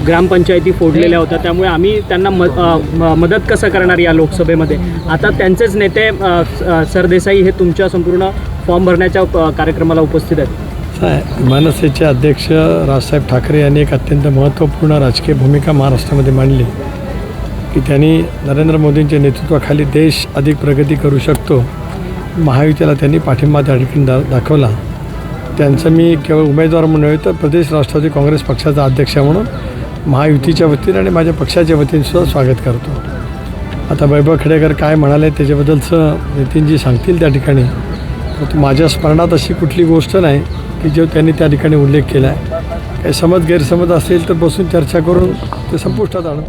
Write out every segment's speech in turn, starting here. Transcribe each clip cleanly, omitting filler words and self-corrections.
ग्रामपंचायती फोडलेल्या होत्या, त्यामुळे आम्ही त्यांना मदत कसं करणार या लोकसभेमध्ये. आता त्यांचेच नेते सरदेसाई हे तुमच्या संपूर्ण फॉर्म भरण्याच्या कार्यक्रमाला उपस्थित आहेत. मनसेचे अध्यक्ष राजसाहेब ठाकरे यांनी एक अत्यंत महत्त्वपूर्ण राजकीय भूमिका महाराष्ट्रामध्ये मांडली की त्यांनी नरेंद्र मोदींच्या नेतृत्वाखाली देश अधिक प्रगती करू शकतो. महायुतीला त्यांनी पाठिंबा त्या ठिकाणी दाखवला. त्यांचं मी केवळ उमेदवार म्हणून नव्हे तर प्रदेश राष्ट्रवादी काँग्रेस पक्षाचा अध्यक्ष म्हणून महायुतीच्या वतीने आणि माझ्या पक्षाच्या वतीनेसुद्धा स्वागत करतो. आता वैभव खेडेकर काय म्हणाले त्याच्याबद्दलचं नितीनजी सांगतील त्या ठिकाणी. परंतु माझ्या स्मरणात अशी कुठली गोष्ट नाही की जो त्यांनी त्या ठिकाणी उल्लेख केला आहे. काही समज गैरसमज असेल तर बसून चर्चा करून ते संपुष्टात आणू.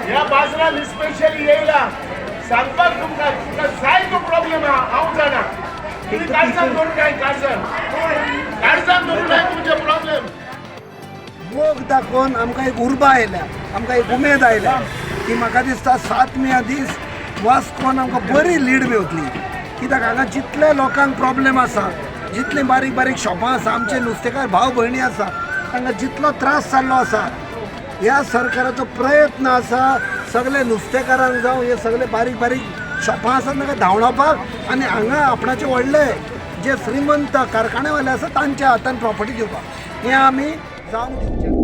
या बाजूला स्पेशली येईला सांगतात तुमका काय तो प्रॉब्लेम हांव जाणा तुम्ही काळजान धरून काय काळजान धरून काय तुमचे प्रॉब्लेम मोग दाखोवन आमकां एक उर्बा आयल्या, आमकां एक उमेद आयल्या की म्हाका दिसता 7 मे दीस वास्कोन आमकां बरी लीड मेळटली. कित्याक हांगा जितले लोकांक प्रॉब्लेम आसा, जितली बारीक बारीक शॉपां आसा, आमचे नुस्तेकार भाव भयणी आसा, तांकां जितलो त्रास जाल्लो आसा, ह्या सरकाराचो प्रयत्न आसा सगळे नुस्तेकारांक जावं हे सगळे बारीक बारीक शॉपां आसात तांकां धांवडावपाक आनी हांगा आपणाचे व्हडले जे श्रीमंत कारखानेवाले आसा तांच्या हातान प्रॉपर्टी दिवपाक हें आमी जावंक दिवचें.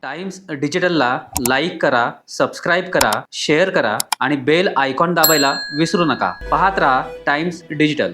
टाइम्स डिजिटलला लाईक करा, सबस्क्राईब करा, शेअर करा आणि बेल आयकॉन दाबायला विसरू नका. पाहत रहा टाइम्स डिजिटल.